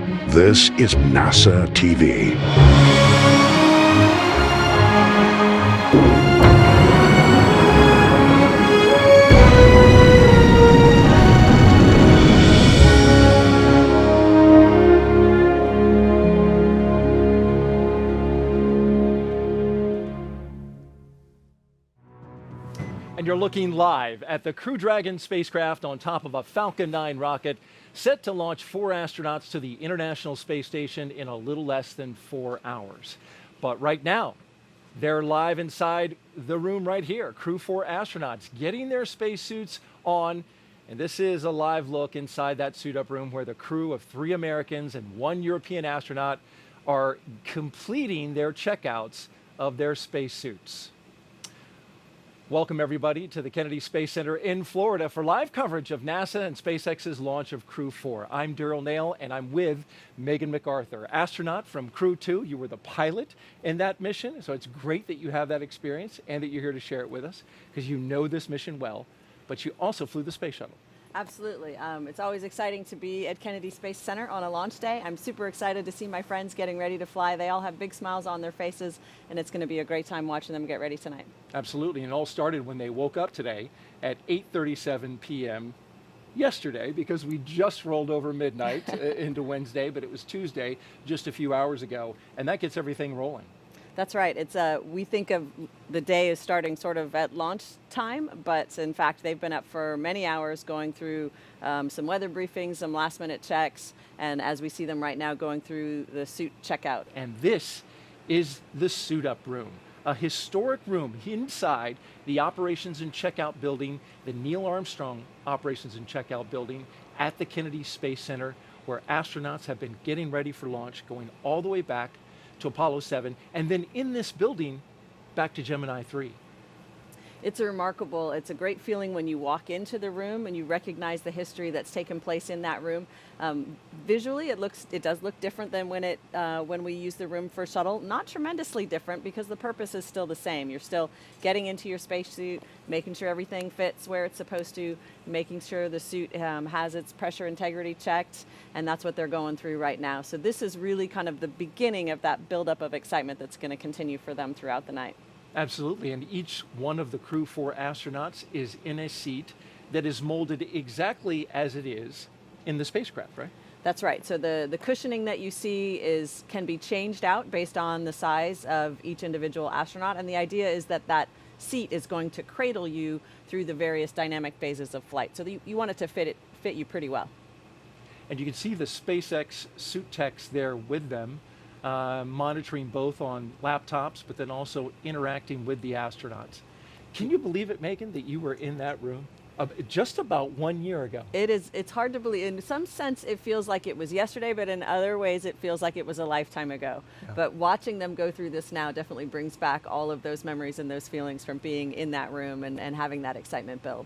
This is NASA TV. And you're looking live at the Crew Dragon spacecraft on top of a Falcon 9 rocket set to launch 4 astronauts to the International Space Station in a little less than 4 hours. But right now, they're live inside the room right here. Crew-4 astronauts getting their spacesuits on. And this is a live look inside that suit-up room where the crew of 3 Americans and 1 European astronaut are completing their checkouts of their spacesuits. Welcome, everybody, to the Kennedy Space Center in Florida for live coverage of NASA and SpaceX's launch of Crew-4. I'm Daryl Nail, and I'm with Megan MacArthur, astronaut from Crew-2. You were the pilot in that mission, so it's great that you have that experience and that you're here to share it with us because you know this mission well, but you also flew the space shuttle. Absolutely. It's always exciting to be at Kennedy Space Center on a launch day. I'm super excited to see my friends getting ready to fly. They all have big smiles on their faces, and it's going to be a great time watching them get ready tonight. Absolutely, and it all started when they woke up today at 8:37 p.m. yesterday, because we just rolled over midnight into Wednesday, but it was Tuesday just a few hours ago, and that gets everything rolling. That's right. It's we think of the day as starting sort of at launch time, but in fact they've been up for many hours going through some weather briefings, some last minute checks, and as we see them right now going through the suit checkout. And this is the suit up room, a historic room inside the Operations and Checkout building, the Neil Armstrong Operations and Checkout building at the Kennedy Space Center, where astronauts have been getting ready for launch, going all the way back to Apollo 7, and then in this building, back to Gemini 3. It's a great feeling when you walk into the room and you recognize the history that's taken place in that room. Visually, it does look different than when we use the room for shuttle. Not tremendously different because the purpose is still the same. You're still getting into your spacesuit, making sure everything fits where it's supposed to, making sure the suit has its pressure integrity checked, and that's what they're going through right now. So this is really kind of the beginning of that buildup of excitement that's going to continue for them throughout the night. Absolutely, and each one of the Crew-4 astronauts is in a seat that is molded exactly as it is in the spacecraft, right? That's right. So the cushioning that you see can be changed out based on the size of each individual astronaut, and the idea is that that seat is going to cradle you through the various dynamic phases of flight. So you want it to fit you pretty well. And you can see the SpaceX suit techs there with them, monitoring both on laptops, but then also interacting with the astronauts. Can you believe it, Megan, that you were in that room just about 1 year ago? It's hard to believe. In some sense, it feels like it was yesterday, but in other ways, it feels like it was a lifetime ago. Yeah. But watching them go through this now definitely brings back all of those memories and those feelings from being in that room and having that excitement build.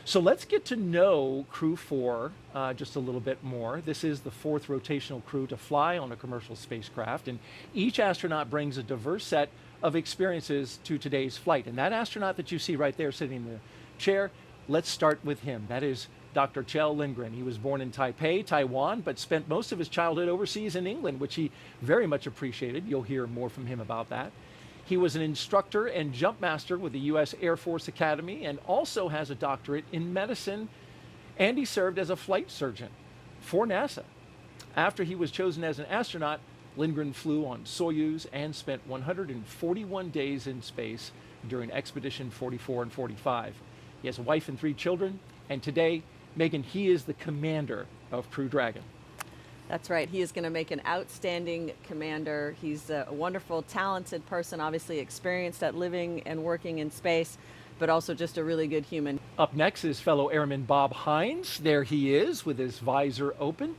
So let's get to know Crew-4 just a little bit more. This is the 4th rotational crew to fly on a commercial spacecraft, and each astronaut brings a diverse set of experiences to today's flight. And that astronaut that you see right there sitting in the chair, let's start with him. That is Dr. Kjell Lindgren. He was born in Taipei, Taiwan, but spent most of his childhood overseas in England, which he very much appreciated. You'll hear more from him about that. He was an instructor and jump master with the U.S. Air Force Academy and also has a doctorate in medicine, and he served as a flight surgeon for NASA. After he was chosen as an astronaut, Lindgren flew on Soyuz and spent 141 days in space during Expedition 44 and 45. He has a wife and 3 children, and today, Megan, he is the commander of Crew Dragon. That's right. He is going to make an outstanding commander. He's a wonderful, talented person, obviously experienced at living and working in space, but also just a really good human. Up next is fellow airman Bob Hines. There he is with his visor open,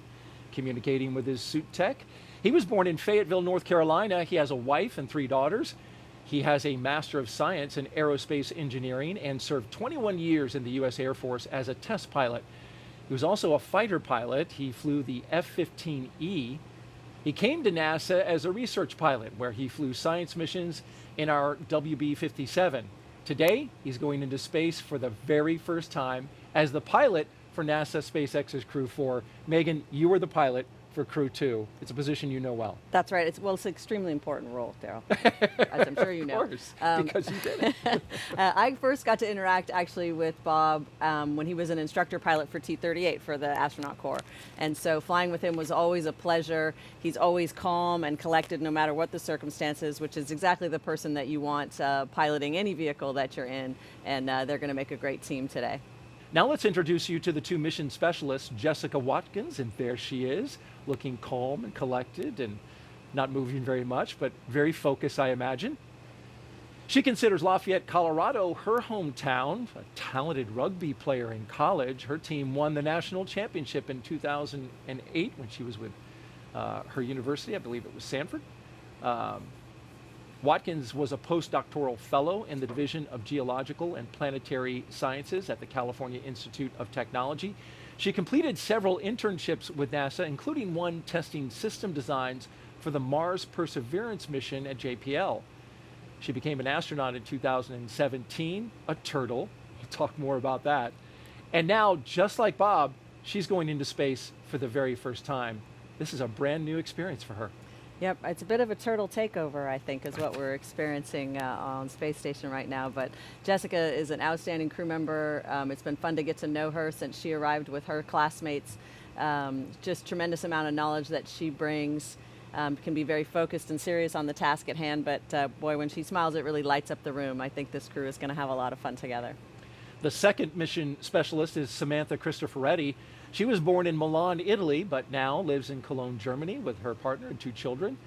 communicating with his suit tech. He was born in Fayetteville, North Carolina. He has a wife and 3 daughters. He has a Master of Science in Aerospace Engineering and served 21 years in the U.S. Air Force as a test pilot. He was also a fighter pilot. He flew the F-15E. He came to NASA as a research pilot, where he flew science missions in our WB-57. Today, he's going into space for the very first time as the pilot for NASA SpaceX's Crew-4. Megan, you were the pilot for Crew 2. It's a position you know well. That's right. It's an extremely important role, Daryl, as I'm sure you know. Of course, because you did it. I first got to interact actually with Bob when he was an instructor pilot for T-38 for the astronaut corps. And so flying with him was always a pleasure. He's always calm and collected no matter what the circumstances, which is exactly the person that you want piloting any vehicle that you're in. And they're going to make a great team today. Now let's introduce you to the two mission specialists, Jessica Watkins, and there she is, looking calm and collected and not moving very much, but very focused, I imagine. She considers Lafayette, Colorado, her hometown, a talented rugby player in college. Her team won the national championship in 2008 when she was with her university. I believe it was Sanford. Watkins was a postdoctoral fellow in the Division of Geological and Planetary Sciences at the California Institute of Technology. She completed several internships with NASA, including one testing system designs for the Mars Perseverance mission at JPL. She became an astronaut in 2017, a turtle. We'll talk more about that. And now, just like Bob, she's going into space for the very first time. This is a brand new experience for her. Yep, it's a bit of a turtle takeover, I think, is what we're experiencing on Space Station right now. But Jessica is an outstanding crew member. It's been fun to get to know her since she arrived with her classmates. Just tremendous amount of knowledge that she brings. Can be very focused and serious on the task at hand, but boy, when she smiles, it really lights up the room. I think this crew is going to have a lot of fun together. The second mission specialist is Samantha Cristoforetti. She was born in Milan, Italy, but now lives in Cologne, Germany with her partner and two children.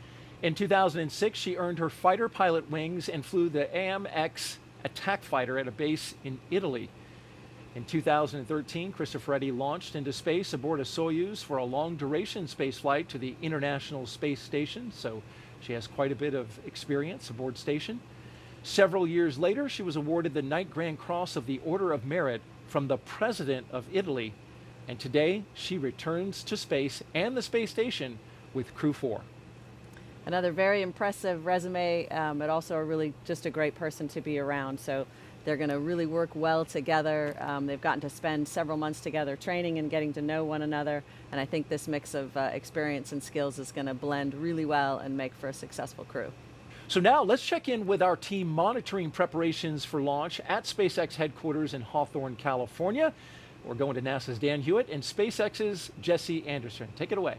In 2006, she earned her fighter pilot wings and flew the AMX attack fighter at a base in Italy. In 2013, Cristoforetti launched into space aboard a Soyuz for a long-duration space flight to the International Space Station, so she has quite a bit of experience aboard station. Several years later, she was awarded the Knight Grand Cross of the Order of Merit from the President of Italy. And today, she returns to space and the space station with Crew-4. Another very impressive resume, but also just a great person to be around. So they're going to really work well together. They've gotten to spend several months together training and getting to know one another. And I think this mix of experience and skills is going to blend really well and make for a successful crew. So now let's check in with our team monitoring preparations for launch at SpaceX headquarters in Hawthorne, California. We're going to NASA's Dan Hewitt and SpaceX's Jesse Anderson. Take it away.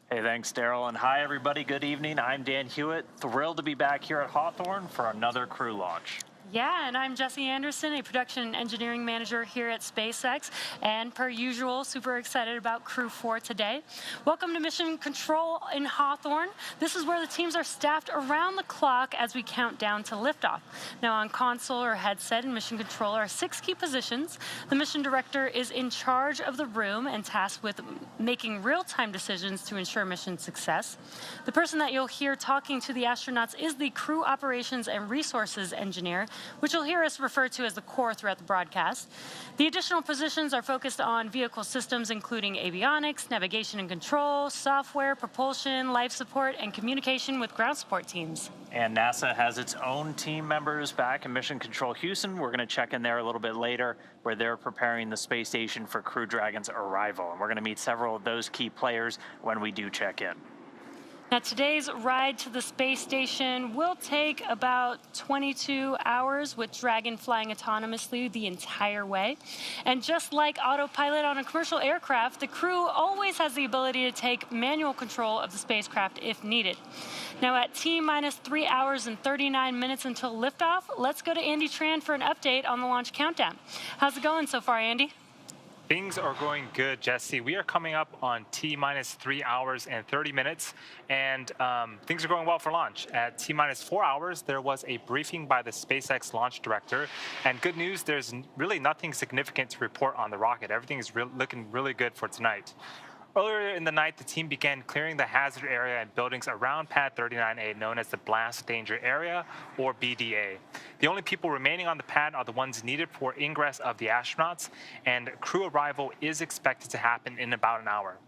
Hey, thanks, Daryl, and hi, everybody. Good evening. I'm Dan Hewitt. Thrilled to be back here at Hawthorne for another crew launch. Yeah, and I'm Jesse Anderson, a production engineering manager here at SpaceX, and per usual, super excited about Crew-4 today. Welcome to Mission Control in Hawthorne. This is where the teams are staffed around the clock as we count down to liftoff. Now on console or headset in Mission Control are 6 key positions. The mission director is in charge of the room and tasked with making real-time decisions to ensure mission success. The person that you'll hear talking to the astronauts is the crew operations and resources engineer, which you'll hear us refer to as the core throughout the broadcast. The additional positions are focused on vehicle systems, including avionics, navigation and control, software, propulsion, life support, and communication with ground support teams. And NASA has its own team members back in Mission Control Houston. We're going to check in there a little bit later, where they're preparing the space station for Crew Dragon's arrival. And we're going to meet several of those key players when we do check in. Now, today's ride to the space station will take about 22 hours with Dragon flying autonomously the entire way. And just like autopilot on a commercial aircraft, the crew always has the ability to take manual control of the spacecraft if needed. Now, at T-minus 3 hours and 39 minutes until liftoff, let's go to Andy Tran for an update on the launch countdown. How's it going so far, Andy? Things are going good, Jesse. We are coming up on T-minus 3 hours and 30 minutes, and things are going well for launch. At T-minus 4 hours, there was a briefing by the SpaceX launch director, and good news, there's really nothing significant to report on the rocket. Everything is looking really good for tonight. Earlier in the night, the team began clearing the hazard area and buildings around Pad 39A, known as the Blast Danger Area, or BDA. The only people remaining on the pad are the ones needed for ingress of the astronauts, and crew arrival is expected to happen in about an hour.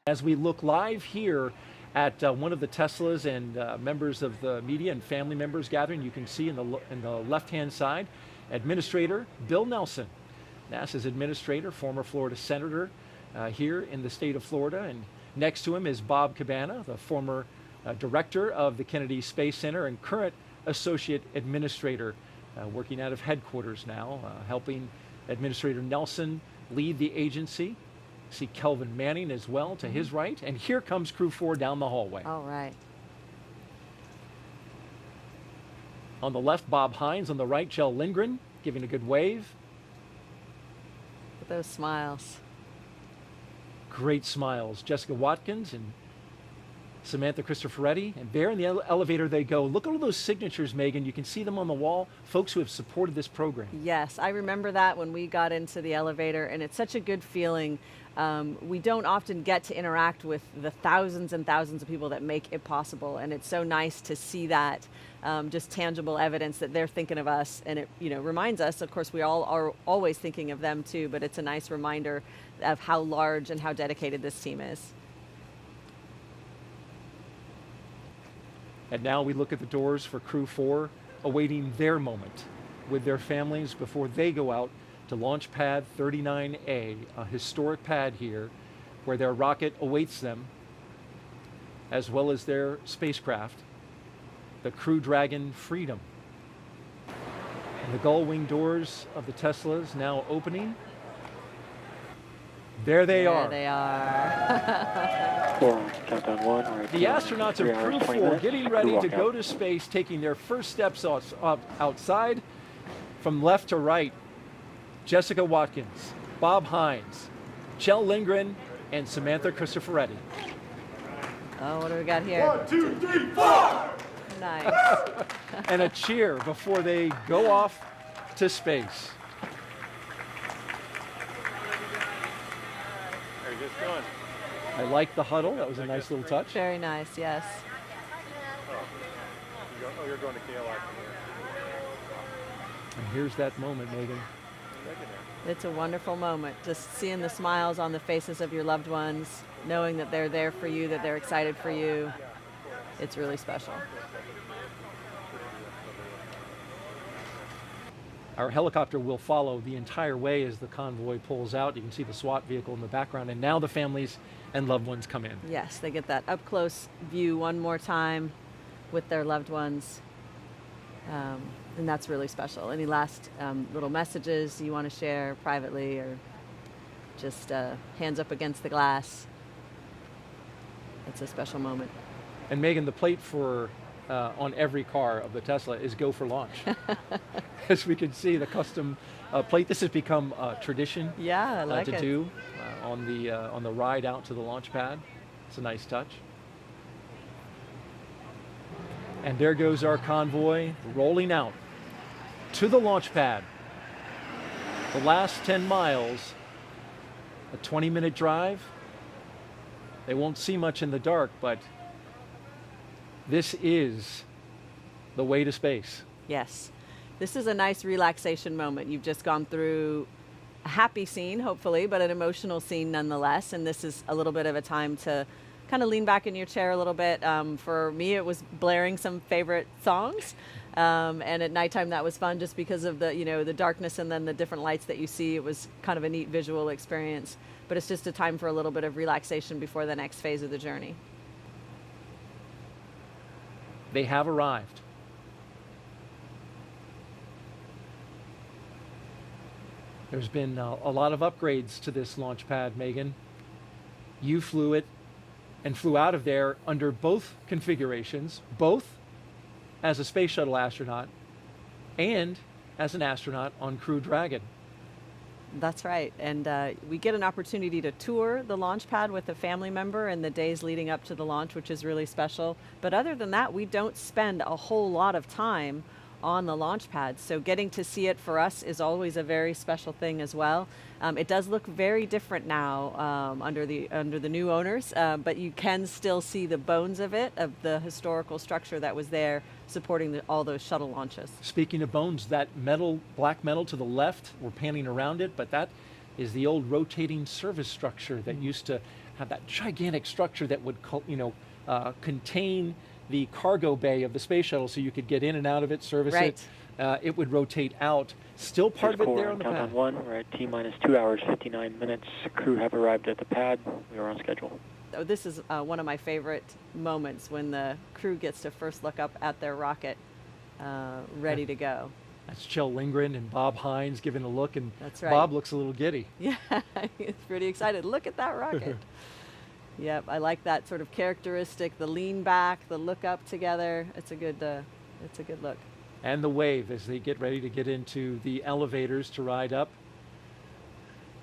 As we look live here at one of the Teslas and members of the media and family members gathering, you can see in the left-hand side, Administrator Bill Nelson, NASA's administrator, former Florida Senator, here in the state of Florida. And next to him is Bob Cabana, the former director of the Kennedy Space Center and current associate administrator, working out of headquarters now, helping Administrator Nelson lead the agency. See Kelvin Manning as well to his right. And here comes Crew 4 down the hallway. All right. On the left, Bob Hines. On the right, Kjell Lindgren, giving a good wave. With those smiles. Great smiles. Jessica Watkins and Samantha Cristoforetti. And there in the elevator they go. Look at all those signatures, Megan. You can see them on the wall. Folks who have supported this program. Yes, I remember that when we got into the elevator, and it's such a good feeling. We don't often get to interact with the thousands and thousands of people that make it possible, and it's so nice to see that just tangible evidence that they're thinking of us, and it reminds us, of course, we all are always thinking of them too, but it's a nice reminder of how large and how dedicated this team is. And now we look at the doors for Crew 4, awaiting their moment with their families before they go out to launch pad 39A, a historic pad here where their rocket awaits them, as well as their spacecraft, the Crew Dragon Freedom. And the gull wing doors of the Teslas now opening. There they are. There they are. 4, countdown 1. The astronauts of Crew 4 getting ready to go to space, taking their first steps outside from left to right. Jessica Watkins, Bob Hines, Kjell Lindgren, and Samantha Cristoforetti. Oh, what do we got here? 1, 2, 3, 4! Nice. And a cheer before they go off to space. I like the huddle. That was a nice little touch. Very nice, yes. You're going to KLI. And here's that moment, Megan. It's a wonderful moment, just seeing the smiles on the faces of your loved ones, knowing that they're there for you, that they're excited for you. It's really special. Our helicopter will follow the entire way as the convoy pulls out. You can see the SWAT vehicle in the background, and now the families and loved ones come in. Yes, they get that up-close view one more time with their loved ones. And that's really special. Any last little messages you want to share privately, or just hands up against the glass? It's a special moment. And Megan, the plate for on every car of the Tesla is "Go for launch." As we can see, the custom plate. This has become a tradition. Yeah, I like to it. do on the ride out to the launch pad. It's a nice touch. And there goes our convoy rolling out to the launch pad. The last 10 miles, a 20-minute drive. They won't see much in the dark, but this is the way to space. Yes. This is a nice relaxation moment. You've just gone through a happy scene, hopefully, but an emotional scene nonetheless. And this is a little bit of a time to kind of lean back in your chair a little bit. For me, it was blaring some favorite songs. And at nighttime, that was fun just because of the darkness and then the different lights that you see. It was kind of a neat visual experience. But it's just a time for a little bit of relaxation before the next phase of the journey. They have arrived. There's been a lot of upgrades to this launch pad, Megan. You flew it and flew out of there under both configurations, both as a space shuttle astronaut and as an astronaut on Crew Dragon. That's right. And we get an opportunity to tour the launch pad with a family member in the days leading up to the launch, which is really special. But other than that, we don't spend a whole lot of time on the launch pad. So getting to see it for us is always a very special thing as well. It does look very different now under the new owners, but you can still see the bones of it, of the historical structure that was there supporting all those shuttle launches. Speaking of bones, that metal, black metal to the left, we're panning around it, but that is the old rotating service structure that used to have that gigantic structure that would, contain the cargo bay of the space shuttle, so you could get in and out of it, service Right. it. It would rotate out, Still part of it Core there on the countdown pad. 1. We're at T-minus 2 hours, 59 minutes. Crew have arrived at the pad. We are on schedule. Oh, this is one of my favorite moments when the crew gets to first look up at their rocket, ready to go. That's Kjell Lindgren and Bob Hines giving a look, and That's right. Bob looks a little giddy. Yeah, he's pretty excited. Look at that rocket. Yep, I like that sort of characteristic, the lean back, the look up together. It's a good look. And the wave as they get ready to get into the elevators to ride up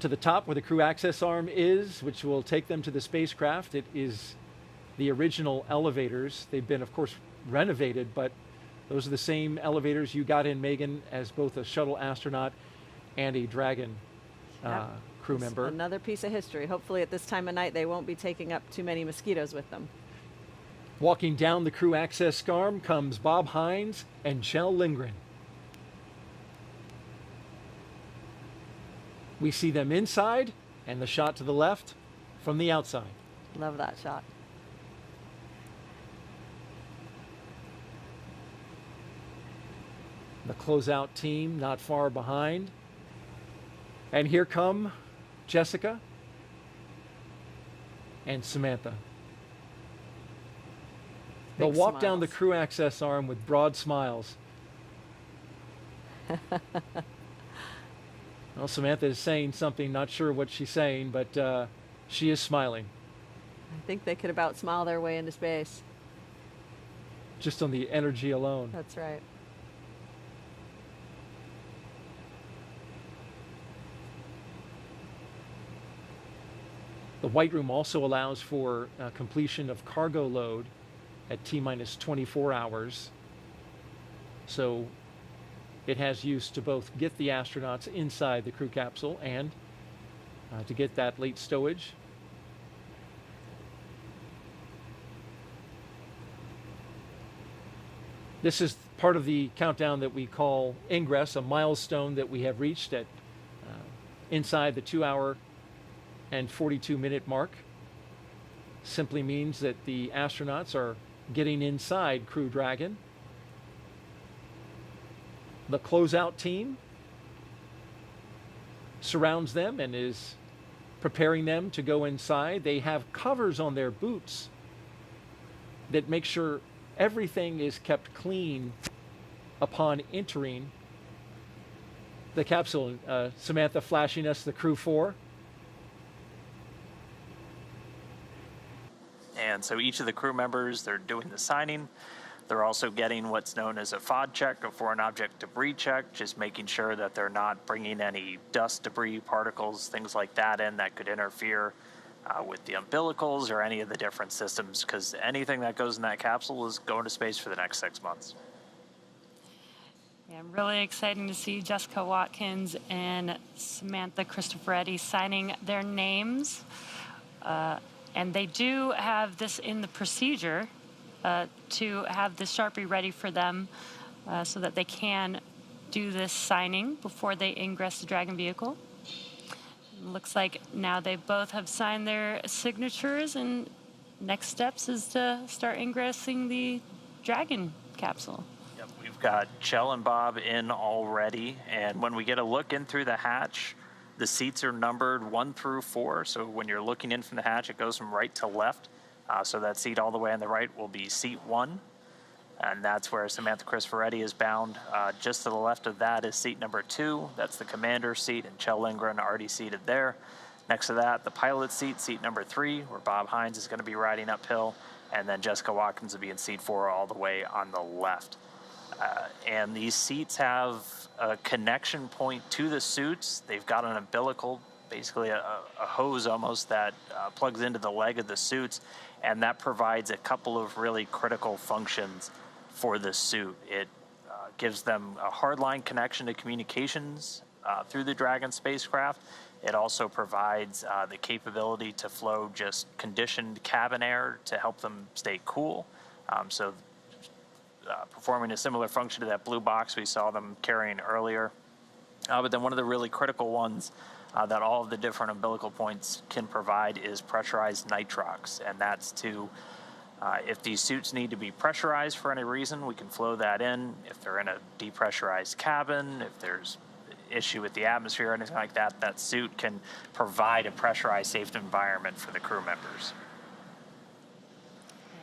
to the top where the crew access arm is, which will take them to the spacecraft. It is the original elevators. They've been, of course, renovated, but those are the same elevators you got in, Megan, as both a shuttle astronaut and a Dragon crew member. Another piece of history. Hopefully at this time of night they won't be taking up too many mosquitoes with them. Walking down the crew access arm comes Bob Hines and Kjell Lindgren. We see them inside, and the shot to the left from the outside. Love that shot. The closeout team not far behind. And here come Jessica and Samantha. They'll Big walk down the smiles. crew access arm with broad smiles. Well, Samantha is saying something, not sure what she's saying, but she is smiling. I think they could about smile their way into space. Just on the energy alone. That's right. The White Room also allows for completion of cargo load at T-minus 24 hours. So it has use to both get the astronauts inside the crew capsule and to get that late stowage. This is part of the countdown that we call ingress, a milestone that we have reached at inside the 2 hour and 42-minute mark. Simply means that the astronauts are getting inside Crew Dragon. The closeout team surrounds them and is preparing them to go inside. They have covers on their boots that make sure everything is kept clean upon entering the capsule. Samantha flashing us the Crew-4. And so each of the crew members, they're doing the signing. They're also getting what's known as a FOD check, a foreign object debris check, just making sure that they're not bringing any dust, debris, particles, things like that in that could interfere with the umbilicals or any of the different systems, because anything that goes in that capsule is going to space for the next 6 months. Yeah, I'm really excited to see Jessica Watkins and Samantha Cristoforetti signing their names. And they do have this in the procedure to have the Sharpie ready for them so that they can do this signing before they ingress the Dragon vehicle. Looks like now they both have signed their signatures, and next steps is to start ingressing the Dragon capsule. Yep, we've got Kjell and Bob in already, and when we get a look in through the hatch, the seats are numbered 1 through 4, so when you're looking in from the hatch, it goes from right to left. So that seat all the way on the right will be seat 1, and that's where Samantha Cristoforetti is bound. Just to the left of that is seat number 2. That's the commander's seat, and Kjell Lindgren already seated there. Next to that, the pilot's seat, seat number 3, where Bob Hines is going to be riding uphill, and then Jessica Watkins will be in seat 4 all the way on the left. And these seats have a connection point to the suits. They've got an umbilical, basically a hose almost, that plugs into the leg of the suits, and that provides a couple of really critical functions for the suit. It gives them a hardline connection to communications through the Dragon spacecraft. It also provides the capability to flow just conditioned cabin air to help them stay cool. Performing a similar function to that blue box we saw them carrying earlier. But then one of the really critical ones that all of the different umbilical points can provide is pressurized nitrox, and that's to, if these suits need to be pressurized for any reason, we can flow that in. If they're in a depressurized cabin, if issue with the atmosphere or anything like that, that suit can provide a pressurized, safe environment for the crew members.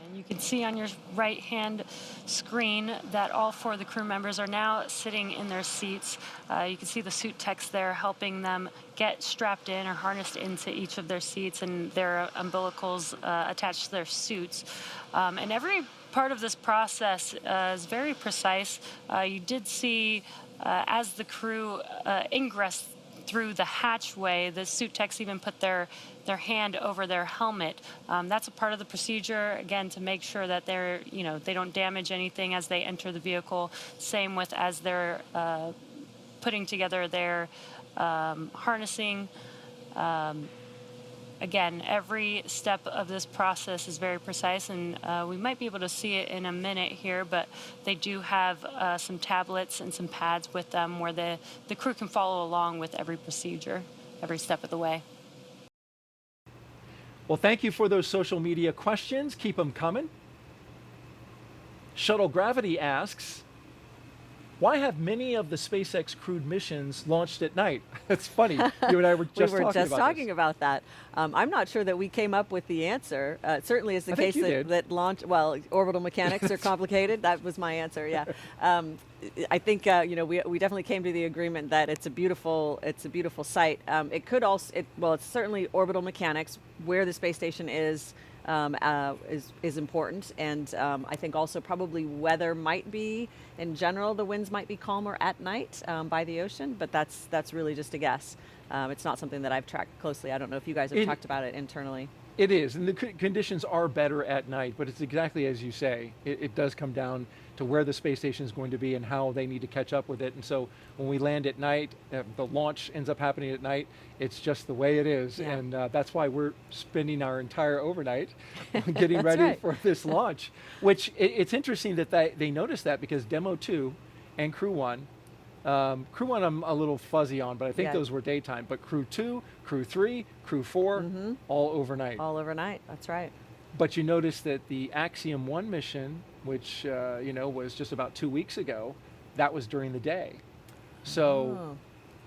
And you can see on your right-hand screen that all 4 of the crew members are now sitting in their seats. You can see the suit techs there helping them get strapped in or harnessed into each of their seats, and their umbilicals attached to their suits. And every part of this process is very precise. You did see as the crew ingress through the hatchway, the suit techs even put their hand over their helmet. That's a part of the procedure, again, to make sure that they're, they don't damage anything as they enter the vehicle. Same with as they're putting together their harnessing. Again, every step of this process is very precise, and we might be able to see it in a minute here, but they do have some tablets and some pads with them where the crew can follow along with every procedure, every step of the way. Well, thank you for those social media questions. Keep them coming. Shuttle Gravity asks, why have many of the SpaceX crewed missions launched at night? It's funny. You and I were just talking about that. I'm not sure that we came up with the answer. It certainly is the case that launch, well, orbital mechanics are complicated. That was my answer, yeah. I think we definitely came to the agreement that it's a beautiful site. It could also, it's certainly orbital mechanics. Where the space station is important, and I think also probably weather might be, in general, the winds might be calmer at night by the ocean, but that's really just a guess. It's not something that I've tracked closely. I don't know if you guys have talked about it internally. It is, and the conditions are better at night, but it's exactly as you say. It does come down to where the space station is going to be and how they need to catch up with it. And so when we land at night, the launch ends up happening at night. It's just the way it is, yeah. And that's why we're spending our entire overnight getting ready for this launch. Which it's interesting that they noticed that, because Demo 2 and Crew 1, Crew 1 I'm a little fuzzy on, but I think those were daytime. But Crew 2, Crew 3, Crew 4, all overnight. All overnight, that's right. But you notice that the Axiom 1 mission, which was just about 2 weeks ago, that was during the day. So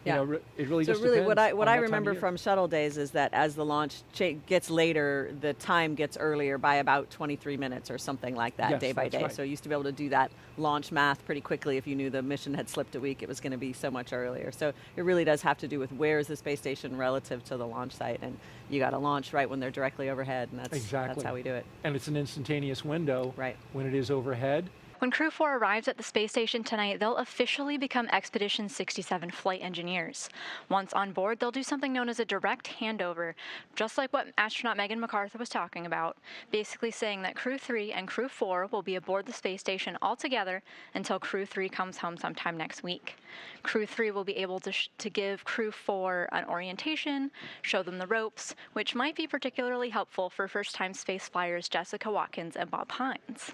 it really just depends. What I remember from shuttle days is that as the launch gets later, the time gets earlier by about 23 minutes or something like that, day by day. Right. So you used to be able to do that launch math pretty quickly. If you knew the mission had slipped a week, it was going to be so much earlier. So it really does have to do with where is the space station relative to the launch site, and you got to launch right when they're directly overhead, and that's how we do it. And it's an instantaneous window when it is overhead. When Crew-4 arrives at the space station tonight, they'll officially become Expedition 67 flight engineers. Once on board, they'll do something known as a direct handover, just like what astronaut Megan McArthur was talking about, basically saying that Crew-3 and Crew-4 will be aboard the space station all together until Crew-3 comes home sometime next week. Crew-3 will be able to give Crew-4 an orientation, show them the ropes, which might be particularly helpful for first-time space flyers Jessica Watkins and Bob Hines.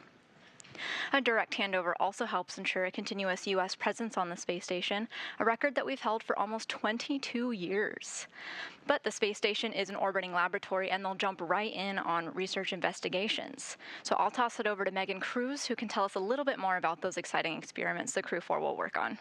A direct handover also helps ensure a continuous U.S. presence on the space station, a record that we've held for almost 22 years. But the space station is an orbiting laboratory, and they'll jump right in on research investigations. So I'll toss it over to Megan Cruz, who can tell us a little bit more about those exciting experiments the Crew-4 will work on.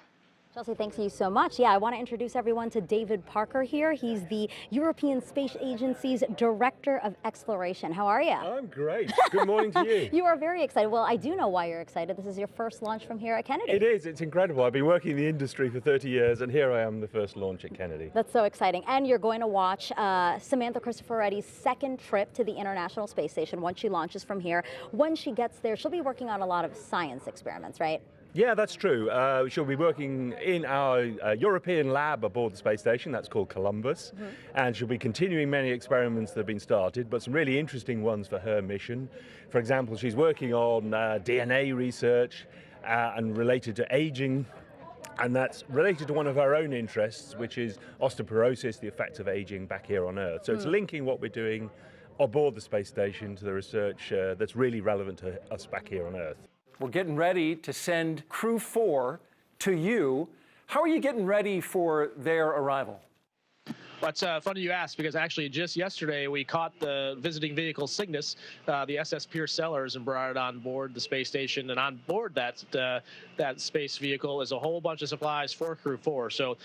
Chelsea, thanks you so much. Yeah, I want to introduce everyone to David Parker here. He's the European Space Agency's Director of Exploration. How are you? I'm great. Good morning to you. You are very excited. Well, I do know why you're excited. This is your first launch from here at Kennedy. It is. It's incredible. I've been working in the industry for 30 years, and here I am, the first launch at Kennedy. That's so exciting. And you're going to watch Samantha Cristoforetti's second trip to the International Space Station once she launches from here. When she gets there, she'll be working on a lot of science experiments, right? Yeah, that's true. She'll be working in our European lab aboard the space station. That's called Columbus. And she'll be continuing many experiments that have been started, but some really interesting ones for her mission. For example, she's working on DNA research and related to aging. And that's related to one of her own interests, which is osteoporosis, the effects of aging back here on Earth. So it's linking what we're doing aboard the space station to the research that's really relevant to us back here on Earth. We're getting ready to send Crew-4 to you. How are you getting ready for their arrival? Well, it's funny you asked, because actually just yesterday we caught the visiting vehicle Cygnus, the SS Pierce Sellers, and brought it on board the space station. And on board that space vehicle is a whole bunch of supplies for Crew-4. So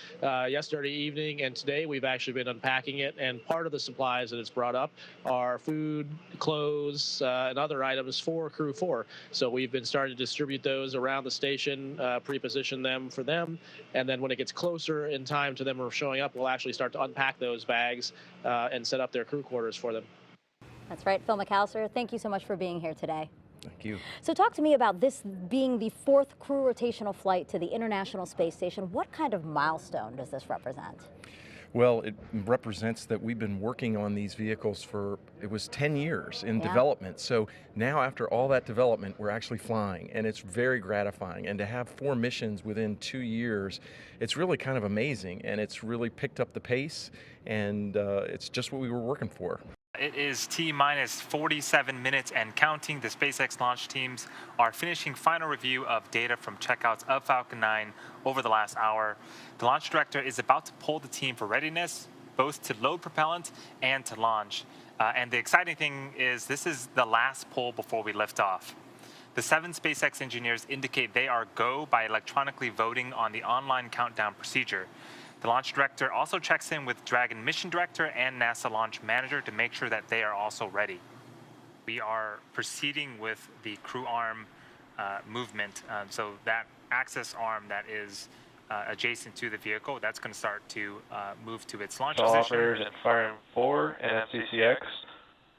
yesterday evening and today we've actually been unpacking it, and part of the supplies that it's brought up are food, clothes, and other items for Crew-4. So we've been starting to distribute those around the station, pre-position them for them, and then when it gets closer in time to them showing up, we'll actually start to unpack those bags and set up their crew quarters for them. That's right. Phil McAllister, thank you so much for being here today. Thank you. So talk to me about this being the 4th crew rotational flight to the International Space Station. What kind of milestone does this represent? Well, it represents that we've been working on these vehicles for, it was 10 years in development. So now after all that development, we're actually flying, and it's very gratifying. And to have 4 missions within 2 years, it's really kind of amazing, and it's really picked up the pace, and it's just what we were working for. It is T-minus 47 minutes and counting. The SpaceX launch teams are finishing final review of data from checkouts of Falcon 9 over the last hour. The launch director is about to poll the team for readiness, both to load propellant and to launch. And the exciting thing is this is the last poll before we lift off. The 7 SpaceX engineers indicate they are go by electronically voting on the online countdown procedure. The launch director also checks in with Dragon mission director and NASA launch manager to make sure that they are also ready. We are proceeding with the crew arm movement. So that access arm that is adjacent to the vehicle, that's going to start to move to its launch position. Operators in Firing 4 and MCCX,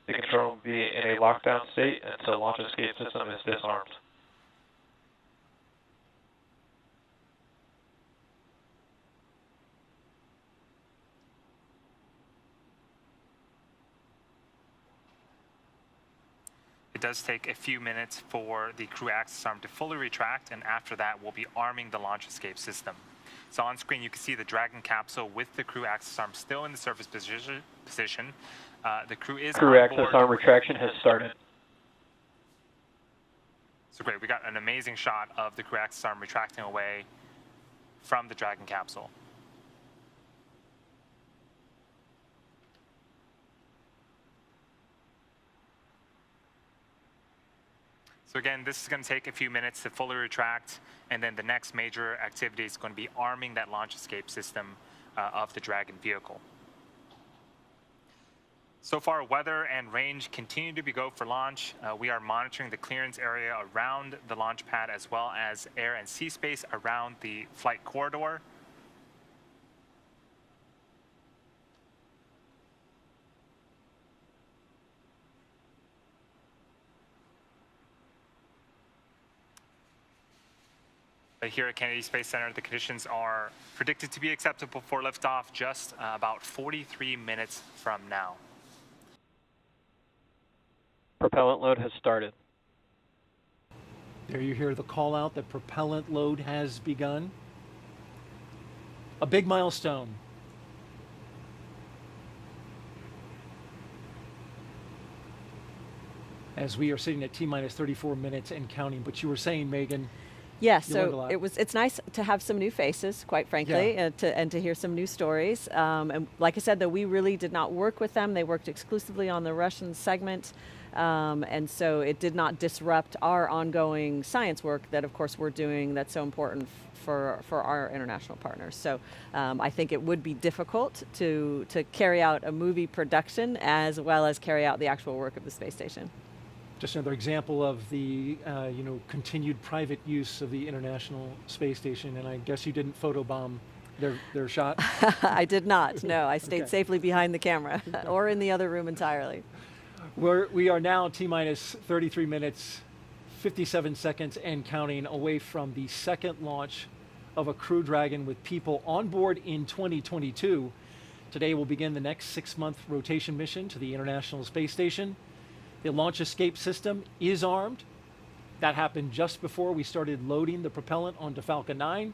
the control will be in a lockdown state until launch escape system is disarmed. It does take a few minutes for the crew access arm to fully retract, and after that we'll be arming the launch escape system. So on screen you can see the Dragon capsule with the crew access arm still in the surface position. The crew is Crew access arm retraction has started. So great, we got an amazing shot of the crew access arm retracting away from the Dragon capsule. So again, this is going to take a few minutes to fully retract, and then the next major activity is going to be arming that launch escape system of the Dragon vehicle. So far, weather and range continue to be go for launch. We are monitoring the clearance area around the launch pad as well as air and sea space around the flight corridor. Here at Kennedy Space Center, the conditions are predicted to be acceptable for liftoff just about 43 minutes from now. Propellant load has started. There you hear the call out that propellant load has begun. A big milestone. As we are sitting at T-minus 34 minutes and counting, but you were saying, Megan, Yes, so it's nice to have some new faces, quite frankly, Yeah. and to hear some new stories. And like I said, though, we really did not work with them. They worked exclusively on the Russian segment, and so it did not disrupt our ongoing science work that, of course, we're doing that's so important for our international partners. So I think it would be difficult to carry out a movie production as well as carry out the actual work of the space station. just another example of the continued private use of the International Space Station, and I guess you didn't photobomb their shot? I did not, no. I stayed Okay. safely behind the camera or in the other room entirely. We are now T-minus 33 minutes, 57 seconds and counting away from the second launch of a Crew Dragon with people on board in 2022. Today will begin the next 6-month rotation mission to the International Space Station. The launch escape system is armed. That happened just before we started loading the propellant onto Falcon 9.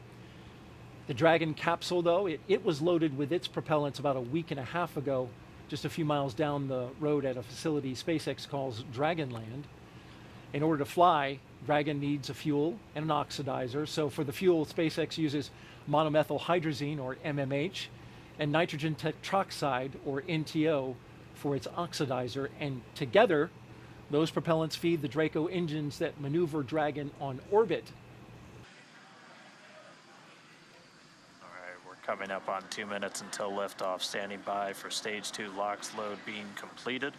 The Dragon capsule, though, it was loaded with its propellants about a week and a half ago, just a few miles down the road at a facility SpaceX calls Dragonland. In order to fly, Dragon needs a fuel and an oxidizer. So for the fuel, SpaceX uses monomethyl hydrazine, or MMH. and nitrogen tetroxide, or NTO, for its oxidizer, and together, those propellants feed the Draco engines that maneuver Dragon on orbit. All right, we're coming up on 2 minutes until liftoff, standing by for stage 2 LOX load being completed.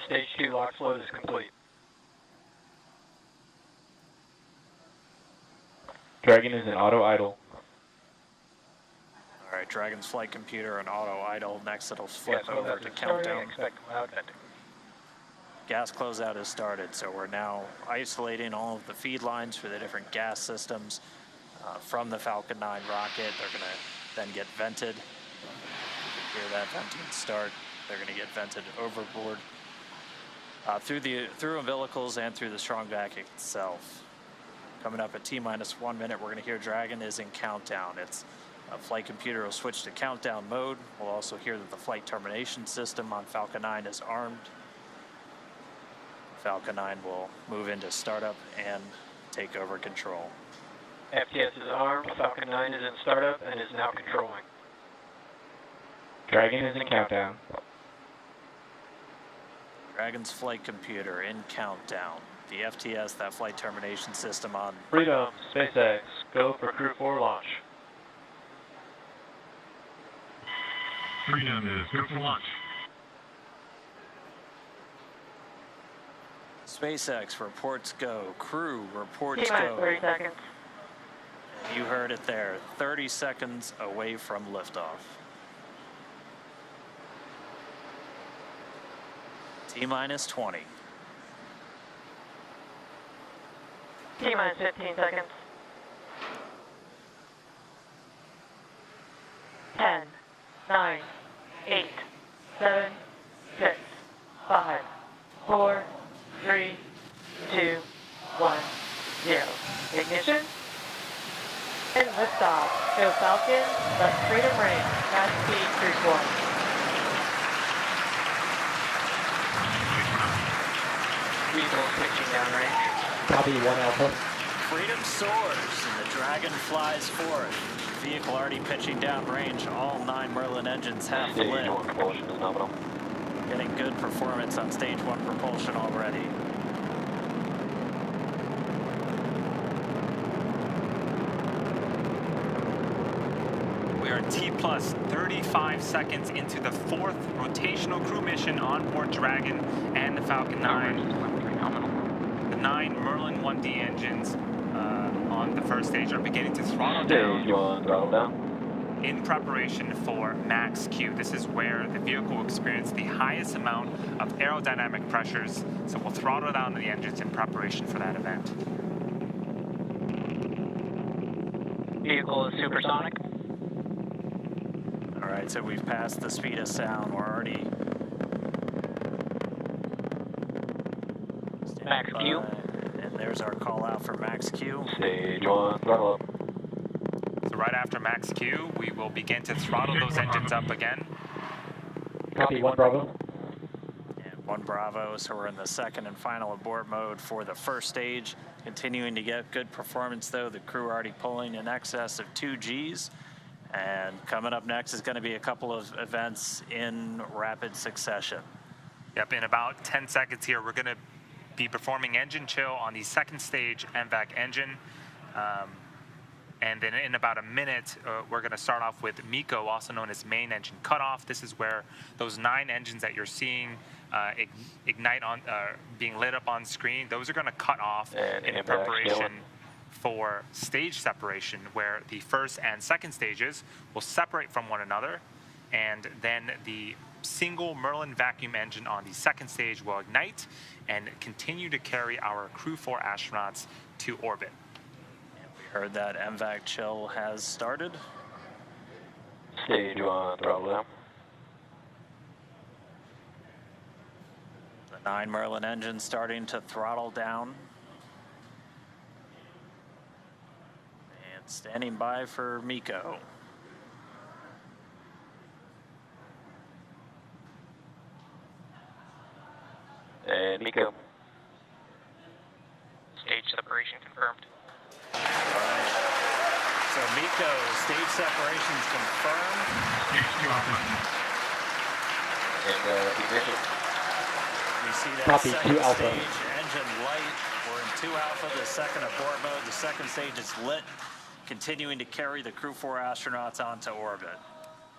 Stage 2 LOX load is complete. Dragon is in auto idle. All right, Dragon's flight computer and auto idle. Next, it'll flip over to countdown. Gas closeout has started, so we're now isolating all of the feed lines for the different gas systems from the Falcon 9 rocket. They're going to then get vented. You can hear that venting start. They're going to get vented overboard through umbilicals and through the strong vac itself. Coming up at T-minus 1 minute, we're going to hear Dragon is in countdown. Its flight computer will switch to countdown mode. We'll also hear that the flight termination system on Falcon 9 is armed. Falcon 9 will move into startup and take over control. FTS is armed, Falcon 9 is in startup and is now controlling. Dragon is in countdown. Dragon's flight computer in countdown. The FTS, that flight termination system on. Freedom, SpaceX, go for Crew-4 launch. Freedom is go for launch. SpaceX reports go. Crew reports T-minus go. 30 seconds. You heard it there. 30 seconds away from liftoff. T-minus 20. T-minus 15 seconds. 10, 9, 8, 7, 6, 5, 4, 3, 2, 1, 0. Ignition. And liftoff. Go Falcon, left freedom range, fast speed Crew-4. Vehicle switching downrange. Copy 1 Alpha. Freedom soars and the Dragon flies forth. Vehicle already pitching downrange. All 9 Merlin engines have lit. Stage 1 propulsion is nominal. Getting good performance on stage 1 propulsion already. We are T plus 35 seconds into the 4th rotational crew mission on board Dragon and the Falcon 9. The 9 Merlin 1D engines on the first stage are beginning to throttle down. Stage 1 throttle down. In preparation for max Q. This is where the vehicle will experience the highest amount of aerodynamic pressures, so we'll throttle down the engines in preparation for that event. Vehicle is supersonic. All right, so we've passed the speed of sound. We're already Max Q. And there's our call out for max Q. Stage 1 throttle up. So right after max Q, we will begin to throttle those engines up again. Copy 1 Bravo. And 1 Bravo, so we're in the second and final abort mode for the first stage. Continuing to get good performance though. The crew already pulling in excess of 2 Gs. And coming up next is going to be a couple of events in rapid succession. Yep, in about 10 seconds here, we're going to be performing engine chill on the second stage MVAC engine. And then in about a minute, we're going to start off with MECO, also known as main engine cutoff. This is where those 9 engines that you're seeing ignite on, being lit up on screen, those are going to cut off in preparation for stage separation, where the first and second stages will separate from one another, and then the single Merlin vacuum engine on the second stage will ignite and continue to carry our Crew-4 astronauts to orbit. Heard that MVAC chill has started. Stage 1 throttle down. The 9 Merlin engines starting to throttle down. And standing by for MECO. and MECO. Stage separation confirmed. So MECO, stage separations confirmed. And ignition. We see that Copy, second 2 Alpha. stage engine light. We're in 2 Alpha, the second abort mode. The second stage is lit, continuing to carry the Crew-4 astronauts onto orbit.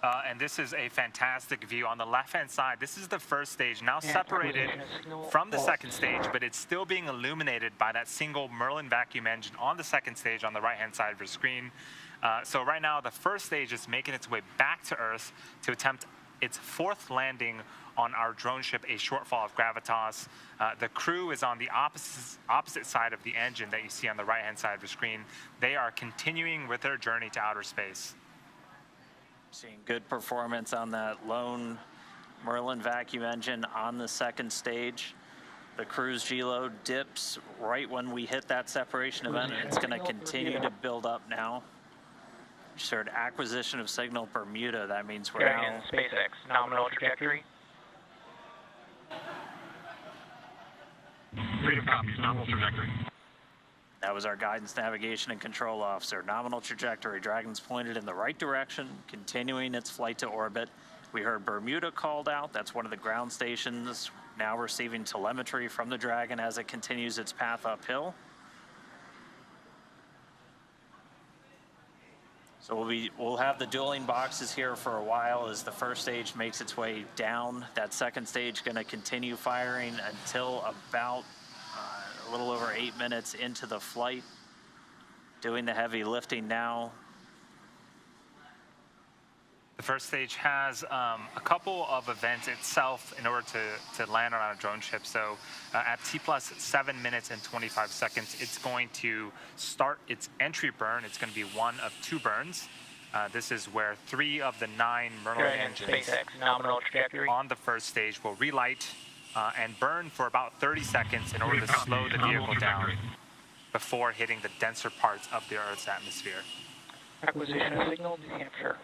And this is a fantastic view. On the left-hand side, this is the first stage, now separated from the second stage, but it's still being illuminated by that single Merlin vacuum engine on the second stage on the right-hand side of your screen. So right now, the first stage is making its way back to Earth to attempt its 4th landing on our drone ship, a shortfall of gravitas. The crew is on the opposite side of the engine that you see on the right-hand side of the screen. They are continuing with their journey to outer space. Seeing good performance on that lone Merlin vacuum engine on the second stage. The crew's G-load dips right when we hit that separation event. It's going to continue to build up now. Just heard acquisition of signal Bermuda. That means we're now... SpaceX, nominal trajectory. Freedom copies, nominal trajectory. That was our guidance, navigation, and control officer. Nominal trajectory. Dragon's pointed in the right direction, continuing its flight to orbit. We heard Bermuda called out. That's one of the ground stations now receiving telemetry from the Dragon as it continues its path uphill. So we'll have the dueling boxes here for a while as the first stage makes its way down. That second stage going to continue firing until about a little over 8 minutes into the flight. Doing the heavy lifting now. The first stage has a couple of events itself in order to land on a drone ship. So at T+7 minutes and 25 seconds, it's going to start its entry burn. It's going to be one of 2 burns. This is where 3 of the 9 Merlin engines SpaceX, nominal trajectory. on the first stage will relight and burn for about 30 seconds in order to slow the vehicle down before hitting the denser parts of the Earth's atmosphere. Acquisition of signal, New Hampshire.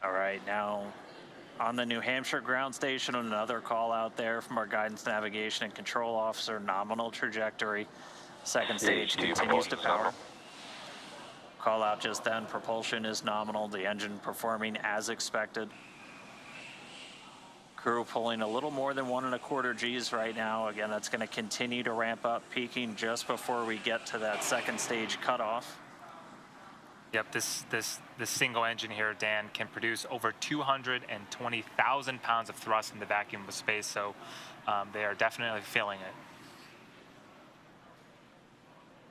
All right, now on the New Hampshire ground station, another call out there from our guidance, navigation, and control officer, nominal trajectory. Second stage continues to power. Call out just then, propulsion is nominal, the engine performing as expected. Crew pulling a little more than 1¼ Gs right now. Again, that's going to continue to ramp up, peaking just before we get to that second stage cutoff. Yep, this single engine here, Dan, can produce over 220,000 pounds of thrust in the vacuum of space, so they are definitely feeling it.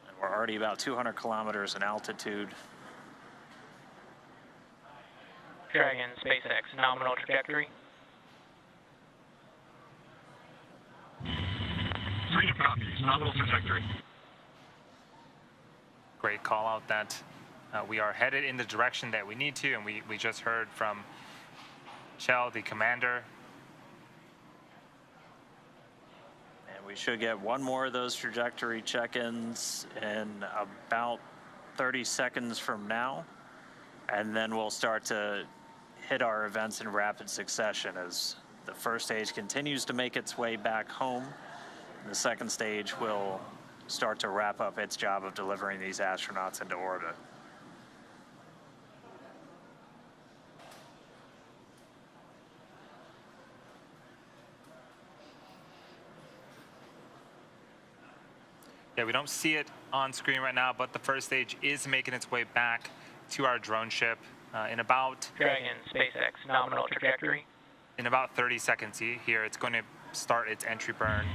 And we're already about 200 kilometers in altitude. Dragon, SpaceX, nominal trajectory. Freedom copies, nominal trajectory. Great call out that we are headed in the direction that we need to, and we just heard from Kjell, the commander. And we should get one more of those trajectory check-ins in about 30 seconds from now. And then we'll start to hit our events in rapid succession as the first stage continues to make its way back home. The second stage will start to wrap up its job of delivering these astronauts into orbit. Yeah, we don't see it on screen right now, but the first stage is making its way back to our drone ship in about... Dragon, SpaceX, nominal trajectory. In about 30 seconds here, it's going to start its entry burn.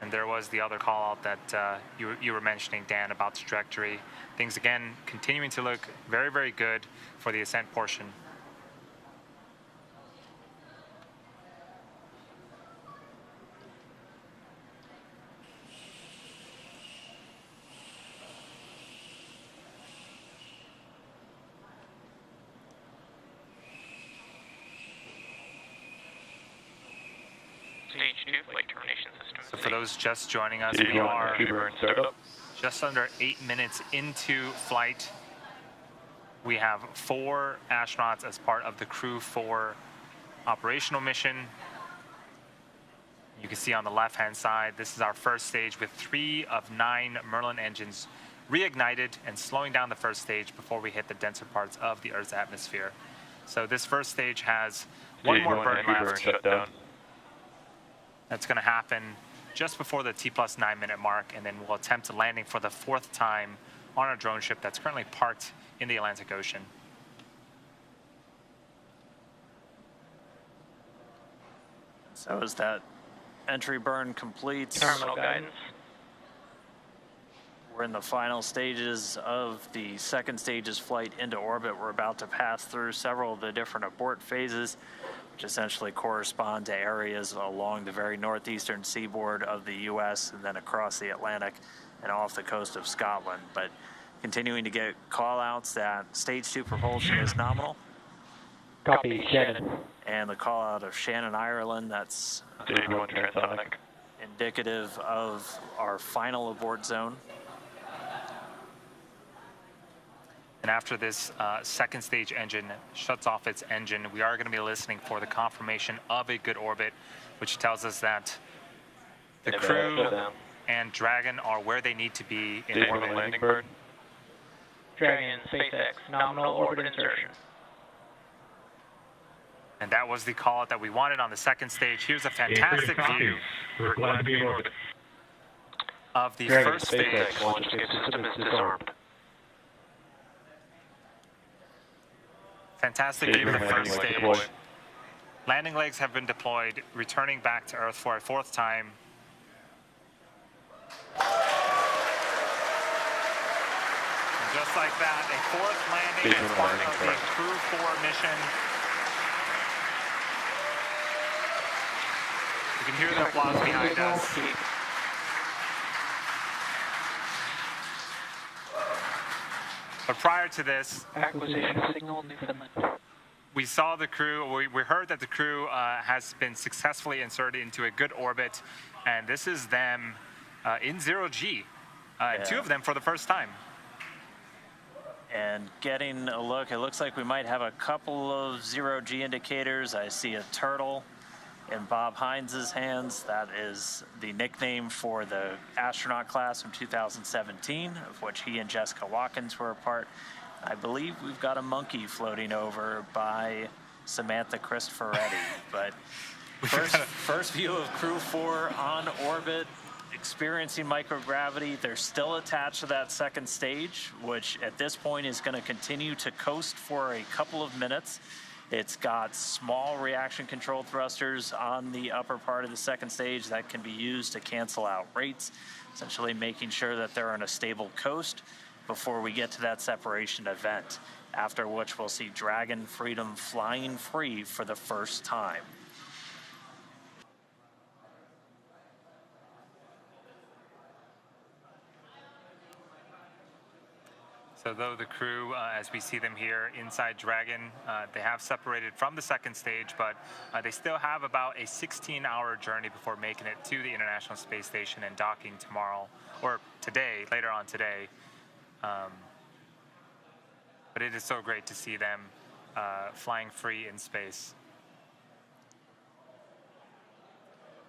And there was the other call out that you were mentioning, Dan, about the trajectory. Things, again, continuing to look very, very good for the ascent portion. Stage 2, flight termination system. So for those just joining us, we are just under 8 minutes into flight. We have 4 astronauts as part of the Crew-4 operational mission. You can see on the left-hand side, this is our first stage with 3 of 9 Merlin engines reignited and slowing down the first stage before we hit the denser parts of the Earth's atmosphere. So this first stage has one more burn left. That's going to happen just before the T+9 minute mark, and then we'll attempt landing for the 4th time on our drone ship that's currently parked in the Atlantic Ocean. So as that entry burn completes, Terminal guidance. We're in the final stages of the second stage's flight into orbit. We're about to pass through several of the different abort phases, which essentially correspond to areas along the very northeastern seaboard of the U.S. and then across the Atlantic and off the coast of Scotland. But continuing to get call-outs that stage 2 propulsion is nominal. Copy, Shannon. And the call-out of Shannon, Ireland, that's indicative of our final abort zone. And after this second stage engine shuts off its engine, we are going to be listening for the confirmation of a good orbit, which tells us that the crew and Dragon are where they need to be in orbit. Landing burn. Dragon, SpaceX, nominal orbit insertion. And that was the call that we wanted on the second stage. Here's a fantastic view We're glad to be in orbit. of the Dragon, first stage. SpaceX launch escape system is disarmed. Fantastic view of the first stage. Landing legs have been deployed, returning back to Earth for a 4th time. And just like that, a 4th landing as part of the Crew-4 mission. You can hear the applause behind us. But prior to this, Acquisition signal, Newfoundland. we saw the crew, we heard that the crew has been successfully inserted into a good orbit, and this is them in 0G, 2 of them for the first time. And getting a look, it looks like we might have a couple of 0G indicators. I see a turtle in Bob Hines' hands. That is the nickname for the astronaut class from 2017, of which he and Jessica Watkins were a part. I believe we've got a monkey floating over by Samantha Cristoforetti. But first view of Crew-4 on orbit, experiencing microgravity. They're still attached to that second stage, which at this point is going to continue to coast for a couple of minutes. It's got small reaction control thrusters on the upper part of the second stage that can be used to cancel out rates, essentially making sure that they're on a stable coast before we get to that separation event, after which we'll see Dragon Freedom flying free for the first time. So though the crew, as we see them here inside Dragon, they have separated from the second stage, but they still have about a 16-hour journey before making it to the International Space Station and docking tomorrow, or today, later on today. But it is so great to see them flying free in space.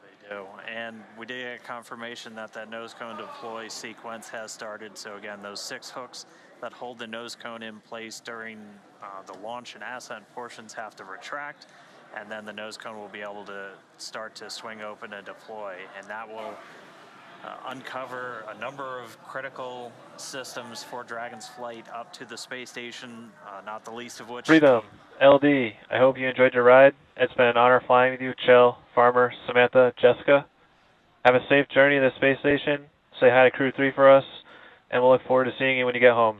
They do, and we did get confirmation that that nose cone deploy sequence has started. So again, those 6 hooks that hold the nose cone in place during the launch and ascent portions have to retract, and then the nose cone will be able to start to swing open and deploy, and that will uncover a number of critical systems for Dragon's flight up to the space station, not the least of which... Freedom, LD, I hope you enjoyed your ride. It's been an honor flying with you, Kjell, Farmer, Samantha, Jessica. Have a safe journey to the space station. Say hi to Crew-3 for us, and we'll look forward to seeing you when you get home.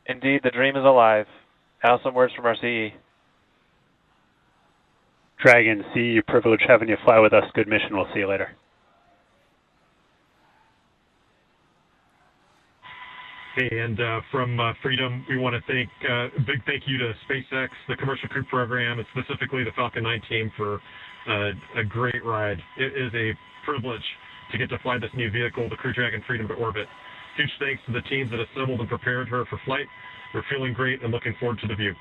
Indeed, the dream is alive. Now some words from our CE. Dragon, CE, privilege having you fly with us. Good mission. We'll see you later. Hey, and from Freedom, we want to thank a big thank you to SpaceX, the Commercial Crew Program, and specifically the Falcon 9 team for a great ride. It is a privilege to get to fly this new vehicle, the Crew Dragon Freedom, to orbit. Huge thanks to the teams that assembled and prepared her for flight. We're feeling great and looking forward to the view.